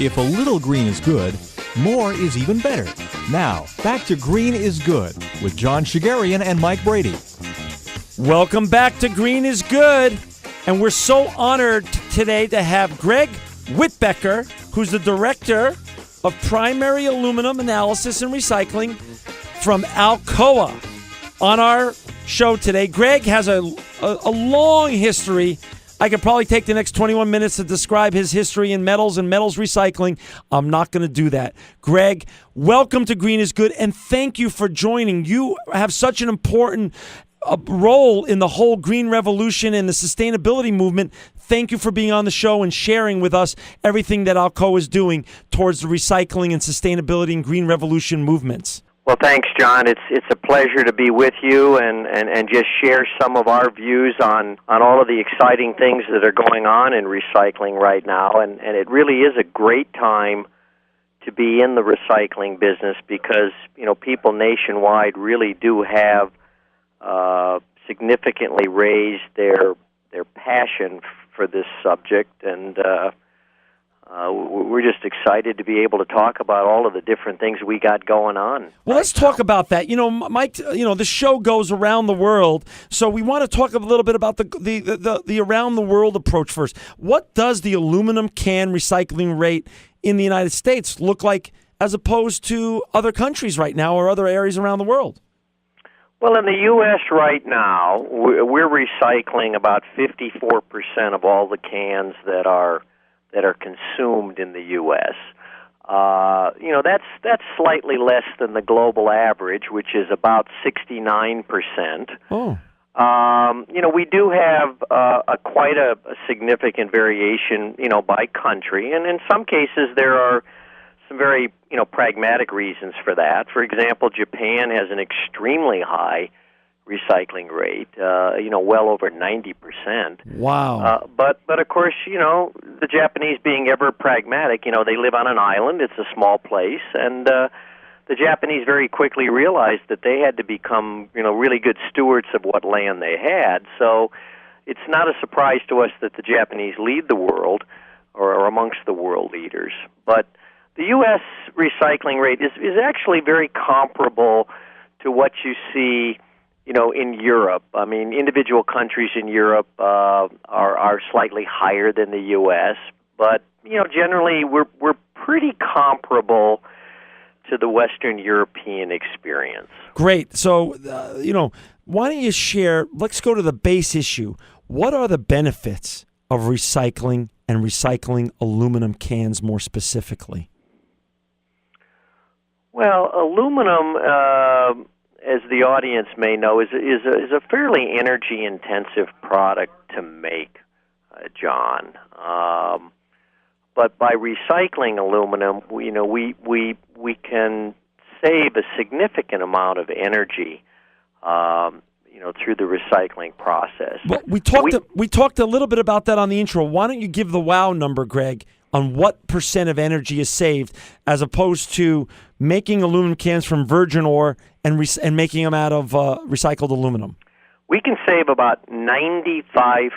If a little green is good, more is even better. Now, back to Green is Good with John Shigarian and Mike Brady. Welcome back to Green is Good. And we're so honored today to have Greg Wittbecker, who's the Director of Primary Aluminum Analysis and Recycling from Alcoa, on our show today. Greg has a long history. I could probably take the next 21 minutes to describe his history in metals and metals recycling. I'm not going to do that. Greg, welcome to Green is Good, and thank you for joining. You have such an important role in the whole green revolution and the sustainability movement. Thank you for being on the show and sharing with us everything that Alcoa is doing towards the recycling and sustainability and green revolution movements. Well, thanks, John. It's a pleasure to be with you and just share some of our views on all of the exciting things that are going on in recycling right now. And it really is a great time to be in the recycling business because, you know, people nationwide really do have significantly raised their passion for this subject, and we're just excited to be able to talk about all of the different things we got going on. Well, let's talk about that. You know, Mike, you know, the show goes around the world, so we want to talk a little bit about the around the world approach first. What does the aluminum can recycling rate in the United States look like as opposed to other countries right now or other areas around the world? Well, in the U.S. right now, we're recycling about 54% of all the cans that are consumed in the U.S. You know, that's slightly less than the global average, which is about 69%. Oh. You know, we do have quite a significant variation, you know, by country, and in some cases there are some very, you know, pragmatic reasons for that. For example, Japan has an extremely high recycling rate, you know, well over 90%. Wow. But of course, you know, the Japanese being ever pragmatic, you know, they live on an island, it's a small place, and the Japanese very quickly realized that they had to become, you know, really good stewards of what land they had. So it's not a surprise to us that the Japanese lead the world or are amongst the world leaders. But the U.S. recycling rate is actually very comparable to what you see, you know, in Europe. I mean, individual countries in Europe are slightly higher than the U.S., but, you know, generally we're pretty comparable to the Western European experience. Great. So, you know, why don't you share, let's go to the base issue. What are the benefits of recycling and recycling aluminum cans more specifically? Well, aluminum, as the audience may know, is a fairly energy-intensive product to make, John. But by recycling aluminum, we can save a significant amount of energy, through the recycling process. Well, we talked a little bit about that on the intro. Why don't you give the wow number, Greg, on what percent of energy is saved as opposed to making aluminum cans from virgin ore and making them out of recycled aluminum? We can save about 95%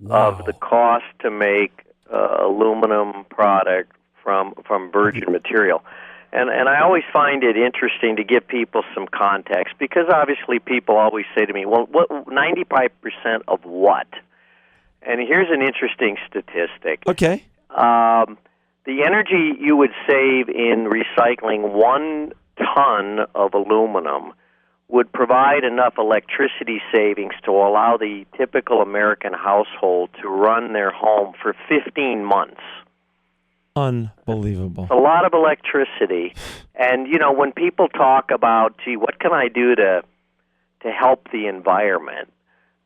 of the cost to make aluminum product from virgin material. And I always find it interesting to give people some context because obviously people always say to me, well, what 95% of what? And here's an interesting statistic. Okay. The energy you would save in recycling 1 ton of aluminum would provide enough electricity savings to allow the typical American household to run their home for 15 months. Unbelievable. A lot of electricity. And, when people talk about, gee, what can I do to help the environment?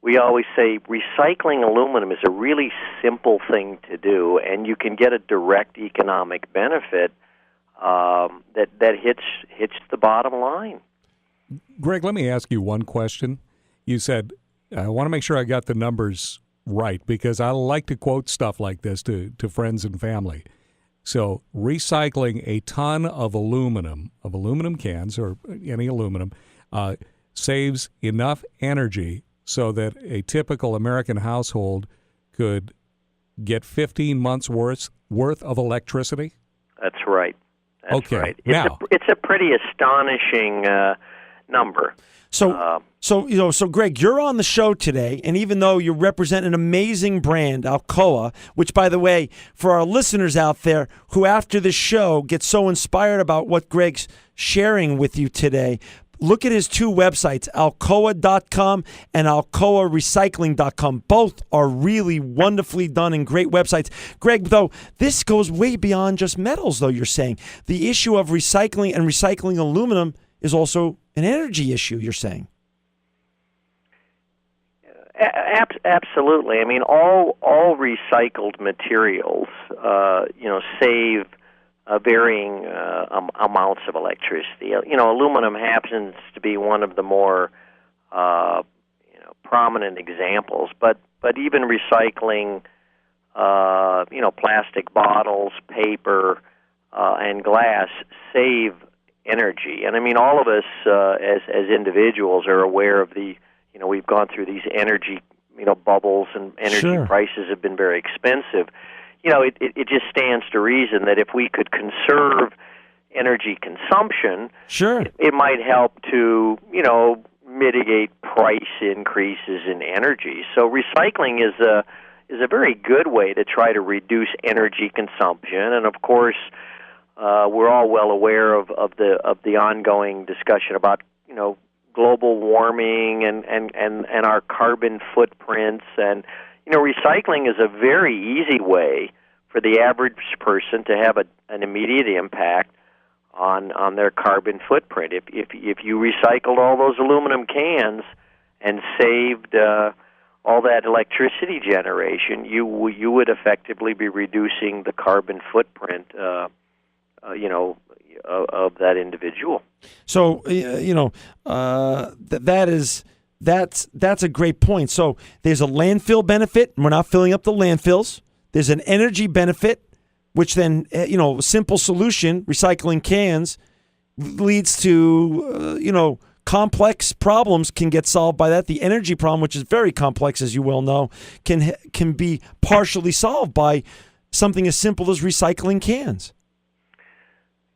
We always say recycling aluminum is a really simple thing to do, and you can get a direct economic benefit that hits the bottom line. Greg, let me ask you one question. You said, I want to make sure I got the numbers right, because I like to quote stuff like this to friends and family. So recycling a ton of aluminum cans or any aluminum, saves enough energy so that a typical American household could get 15 months worth worth of electricity? That's right. That's okay. right. Now, It's a pretty astonishing number. So Greg, you're on the show today, and even though you represent an amazing brand, Alcoa, which, by the way, for our listeners out there who after the show get so inspired about what Greg's sharing with you today, look at his two websites, alcoa.com and alcoarecycling.com. Both are really wonderfully done and great websites. Greg, though, this goes way beyond just metals, though, you're saying. The issue of recycling and recycling aluminum is also an energy issue, you're saying. Absolutely. I mean, all recycled materials, save varying amounts of electricity. Aluminum happens to be one of the more, prominent examples. But even recycling, plastic bottles, paper, and glass save energy. And I mean, all of us as individuals are aware of we've gone through these energy, bubbles, and energy Sure. prices have been very expensive. It just stands to reason that if we could conserve energy consumption, Sure. it might help to, mitigate price increases in energy. So recycling is a very good way to try to reduce energy consumption. And of course, we're all well aware of the ongoing discussion about global warming and our carbon footprints. And recycling is a very easy way for the average person to have an immediate impact on their carbon footprint. If you recycled all those aluminum cans and saved all that electricity generation, you would effectively be reducing the carbon footprint of that individual. So that's a great point. So there's a landfill benefit, and we're not filling up the landfills. There's an energy benefit, which then simple solution, recycling cans, leads to complex problems can get solved by that. The energy problem, which is very complex, as you well know, can be partially solved by something as simple as recycling cans.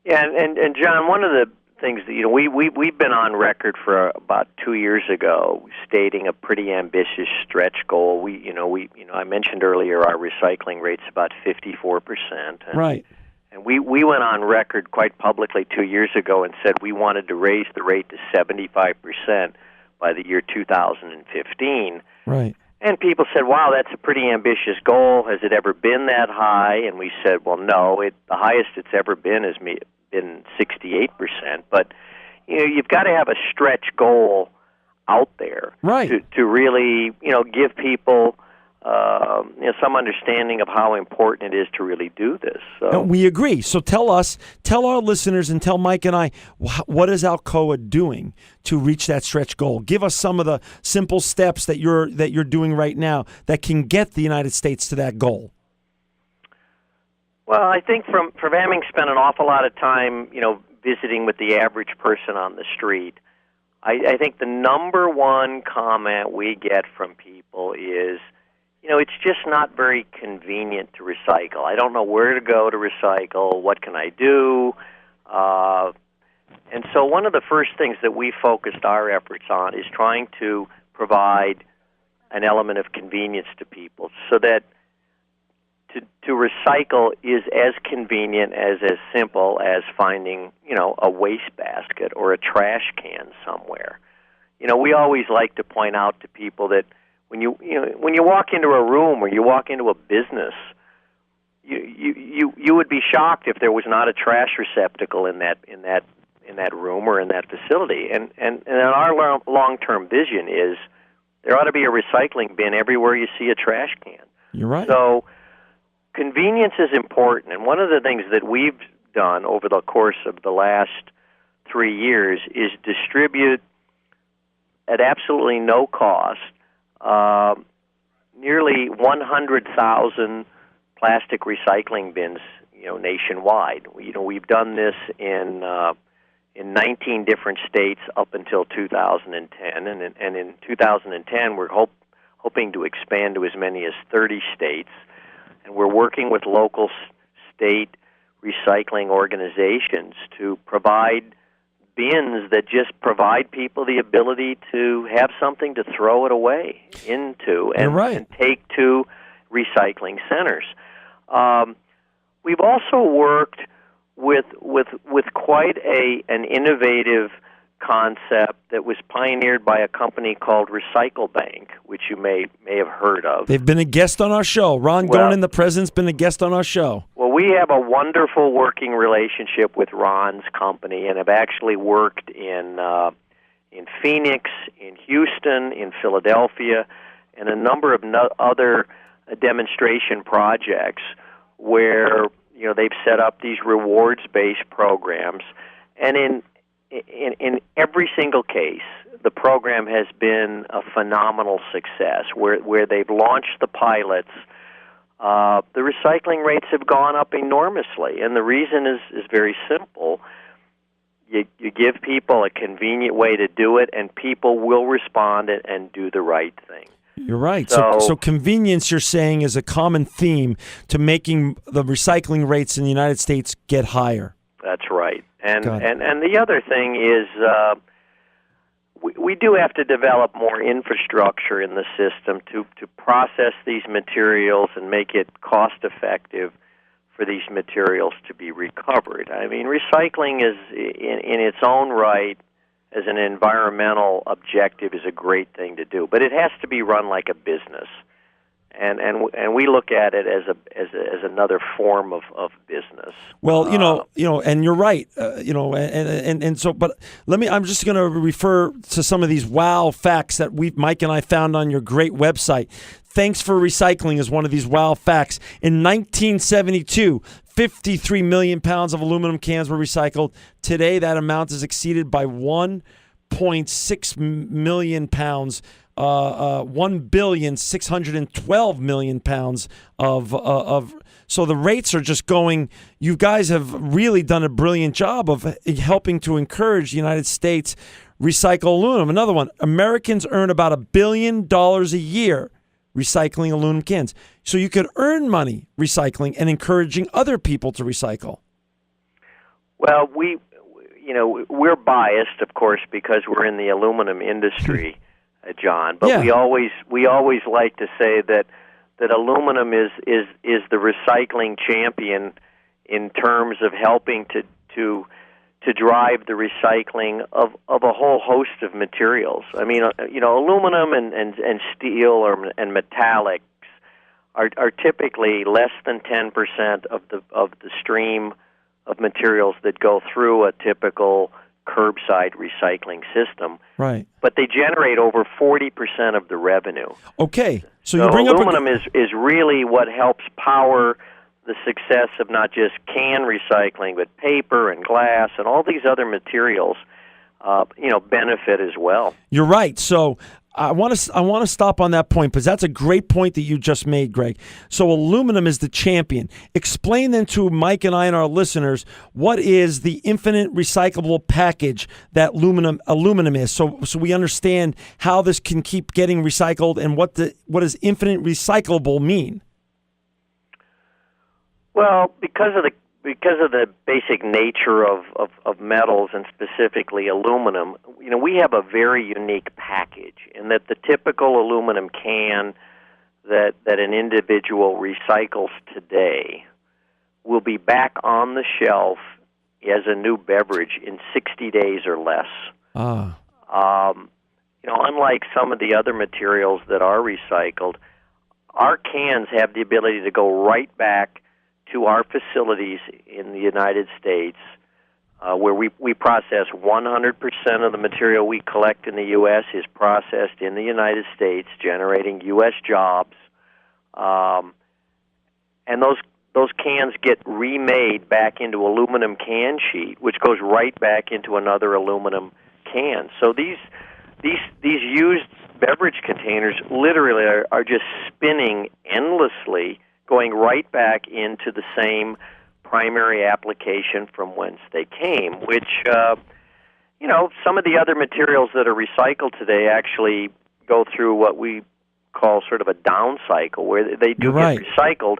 Yeah, and John, one of the things that we've been on record for about 2 years ago, stating a pretty ambitious stretch goal. I mentioned earlier our recycling rate's about 54%. Right. And we went on record quite publicly 2 years ago and said we wanted to raise the rate to 75% by the year 2015. Right. And people said, wow, that's a pretty ambitious goal. Has it ever been that high? And we said, well, no. The highest it's ever been has been 68%. But you've got to have a stretch goal out there, right, to really give people some understanding of how important it is to really do this. So. We agree. So tell our listeners, and tell Mike and I, what is Alcoa doing to reach that stretch goal? Give us some of the simple steps that you're doing right now that can get the United States to that goal. Well, I think from having spent an awful lot of time, visiting with the average person on the street, I think the number one comment we get from people is, it's just not very convenient to recycle. I don't know where to go to recycle. What can I do? And so one of the first things that we focused our efforts on is trying to provide an element of convenience to people so that to recycle is as convenient as simple as finding, a wastebasket or a trash can somewhere. We always like to point out to people that when you walk into a room or you walk into a business, you would be shocked if there was not a trash receptacle in that room or in that facility. And our long-term vision is there ought to be a recycling bin everywhere you see a trash can. You're right. So convenience is important, and one of the things that we've done over the course of the last 3 years is distribute at absolutely no cost nearly 100,000 plastic recycling bins, nationwide. We've done this in 19 different states up until 2010, and in 2010 we're hoping to expand to as many as 30 states. And we're working with local state recycling organizations to provide bins that just provide people the ability to have something to throw it away into and take to recycling centers. We've also worked with quite an innovative concept that was pioneered by a company called Recycle Bank, which you may have heard of. They've been a guest on our show. Ron Gonen, the president's been a guest on our show. Well, we have a wonderful working relationship with Ron's company and have actually worked in Phoenix, in Houston, in Philadelphia, and a number of other demonstration projects where they've set up these rewards-based programs, and in every single case, the program has been a phenomenal success. Where they've launched the pilots, the recycling rates have gone up enormously, and the reason is very simple. You give people a convenient way to do it, and people will respond and do the right thing. You're right. So convenience, you're saying, is a common theme to making the recycling rates in the United States get higher. That's right. And the other thing is we do have to develop more infrastructure in the system to process these materials and make it cost-effective for these materials to be recovered. I mean, recycling is, in its own right, as an environmental objective, is a great thing to do, but it has to be run like a business, and we look at it as another form of business. Well, and you're right, and so, but I'm just going to refer to some of these wow facts that Mike and I found on your great website. Thanks for Recycling is one of these wow facts. In 1972, 53 million pounds of aluminum cans were recycled. Today, that amount is exceeded by 1.6 million pounds, 1,612,000,000 pounds of. So the rates are just going. You guys have really done a brilliant job of helping to encourage the United States recycle aluminum. Another one: Americans earn about $1 billion a year recycling aluminum cans. So you could earn money recycling and encouraging other people to recycle. Well, we're biased, of course, because we're in the aluminum industry, John. But we always like to say that aluminum is the recycling champion in terms of helping to drive the recycling of a whole host of materials. I mean, aluminum and steel and metallics are typically less than 10% of the stream of materials that go through a typical curbside recycling system. Right. But they generate over 40% of the revenue. Okay. So you bring aluminum is really what helps power the success of not just can recycling, but paper and glass and all these other materials, benefit as well. You're right. So I want to stop on that point because that's a great point that you just made, Greg. So aluminum is the champion. Explain then to Mike and I and our listeners what is the infinite recyclable package that aluminum is, so we understand how this can keep getting recycled and what does infinite recyclable mean. Well, because of the basic nature of metals and specifically aluminum, we have a very unique package in that the typical aluminum can that an individual recycles today will be back on the shelf as a new beverage in 60 days or less. Unlike some of the other materials that are recycled, our cans have the ability to go right back to our facilities in the United States, where we process 100% of the material we collect in the U.S. is processed in the United States, generating U.S. jobs. And those cans get remade back into aluminum can sheet, which goes right back into another aluminum can. So these used beverage containers literally are just spinning endlessly, going right back into the same primary application from whence they came, which, some of the other materials that are recycled today actually go through what we call sort of a down cycle, where they do get recycled,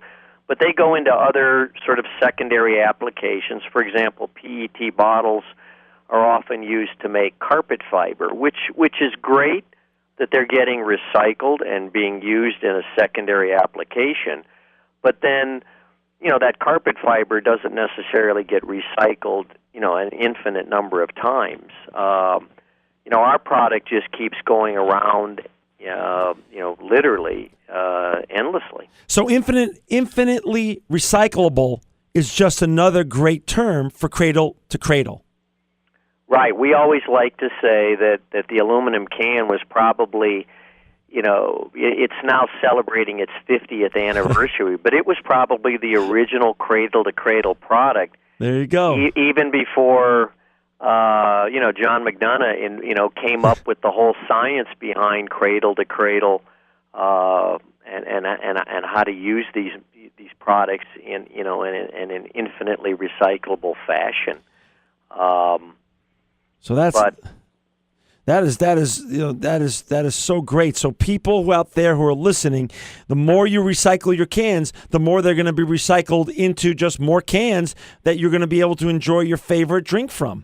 but they go into other sort of secondary applications. For example, PET bottles are often used to make carpet fiber, which is great that they're getting recycled and being used in a secondary application. But then, that carpet fiber doesn't necessarily get recycled, an infinite number of times. Our product just keeps going around, literally endlessly. So infinitely recyclable is just another great term for cradle to cradle. Right. We always like to say that the aluminum can was probably, it's now celebrating its 50th anniversary, but it was probably the original cradle-to-cradle product. There you go. Even before, John McDonough, came up with the whole science behind cradle-to-cradle and how to use these products in an infinitely recyclable fashion. So that is so great. So people who out there who are listening, the more you recycle your cans, the more they're going to be recycled into just more cans that you're going to be able to enjoy your favorite drink from.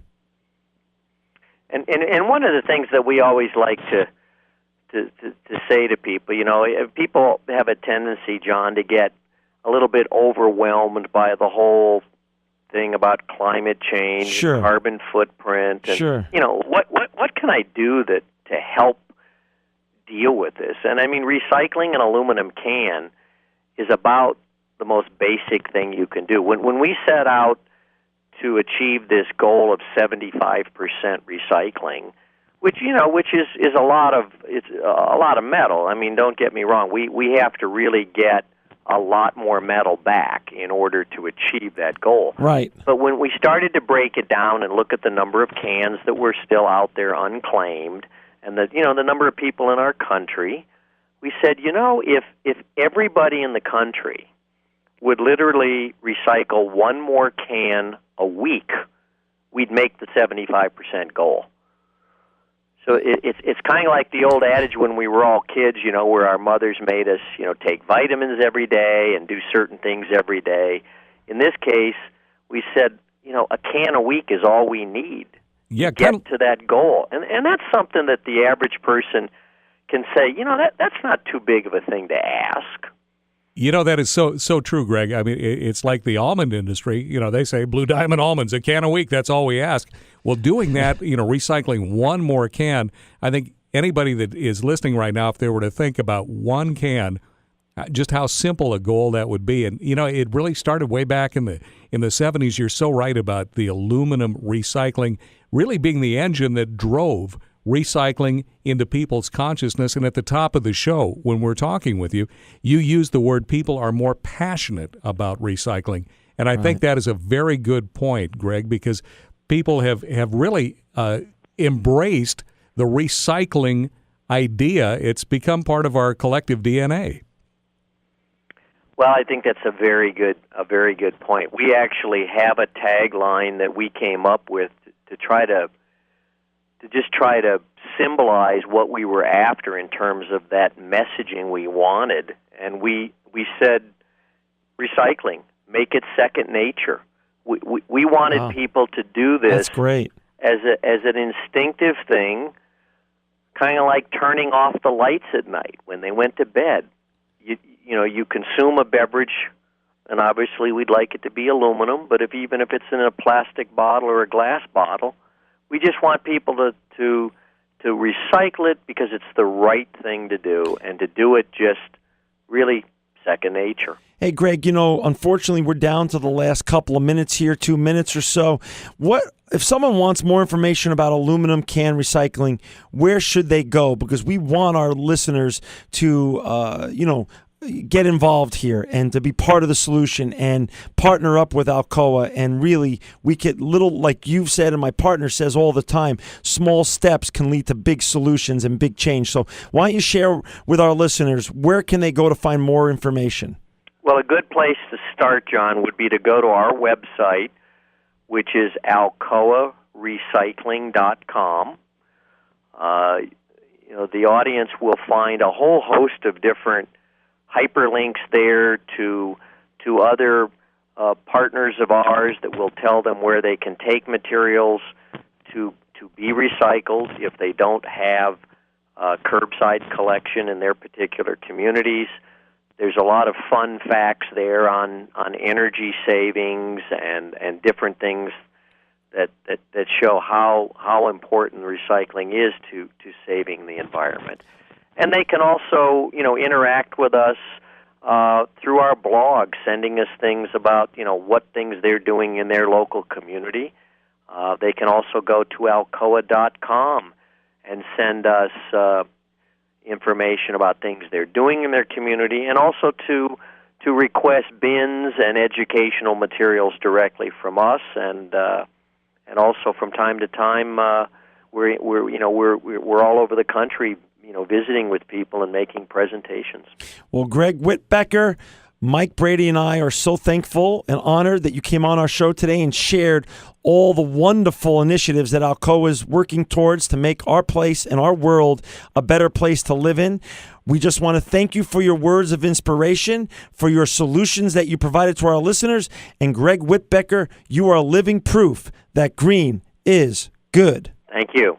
And one of the things that we always like to say to people, people have a tendency, John, to get a little bit overwhelmed by the whole thing about climate change, sure, carbon footprint, and sure, what can I do to help deal with this? And I mean, recycling an aluminum can is about the most basic thing you can do. When we set out to achieve this goal of 75% recycling, which is a lot of metal. I mean, don't get me wrong. We have to really get a lot more metal back in order to achieve that goal. Right. But when we started to break it down and look at the number of cans that were still out there unclaimed, and the number of people in our country, we said, if everybody in the country would literally recycle one more can a week, we'd make the 75% goal. So it's kind of like the old adage when we were all kids, where our mothers made us, take vitamins every day and do certain things every day. In this case, we said, a can a week is all we need to get to that goal. And that's something that the average person can say, that's not too big of a thing to ask. That is so true, Greg. I mean, it's like the almond industry. They say Blue Diamond almonds, a can a week, that's all we ask. Well, doing that, recycling one more can, I think anybody that is listening right now, if they were to think about one can, just how simple a goal that would be. And, it really started way back in the 70s. You're so right about the aluminum recycling really being the engine that drove recycling into people's consciousness. And at the top of the show, when we're talking with you, you use the word people are more passionate about recycling. And I think that is a very good point, Greg, because people have really embraced the recycling idea. It's become part of our collective DNA. Well, I think that's a very good point. We actually have a tagline that we came up with to try to symbolize what we were after in terms of that messaging we wanted. And we said, recycling, make it second nature. We wanted people to do this. That's great. As an instinctive thing, kind of like turning off the lights at night when they went to bed. You consume a beverage, and obviously we'd like it to be aluminum, but even if it's in a plastic bottle or a glass bottle, we just want people to recycle it because it's the right thing to do, and to do it just really second nature. Hey, Greg, unfortunately, we're down to the last couple of minutes here, 2 minutes or so. What if someone wants more information about aluminum can recycling, where should they go? Because we want our listeners to, get involved here and to be part of the solution and partner up with Alcoa. And really, we get like you've said and my partner says all the time, small steps can lead to big solutions and big change. So why don't you share with our listeners, where can they go to find more information? Well, a good place to start, John, would be to go to our website, which is alcoarecycling.com. The audience will find a whole host of different hyperlinks there to to other partners of ours that will tell them where they can take materials to be recycled if they don't have curbside collection in their particular communities. There's a lot of fun facts there on energy savings and different things that show how important recycling is to saving the environment. And they can also, interact with us through our blog, sending us things about, what things they're doing in their local community. They can also go to alcoa.com and send us information about things they're doing in their community, and also to request bins and educational materials directly from us, and also from time to time we're all over the country, visiting with people and making presentations. Well, Greg Wittbecker, Mike Brady and I are so thankful and honored that you came on our show today and shared all the wonderful initiatives that Alcoa is working towards to make our place and our world a better place to live in. We just want to thank you for your words of inspiration, for your solutions that you provided to our listeners. And Greg Wittbecker, you are living proof that green is good. Thank you.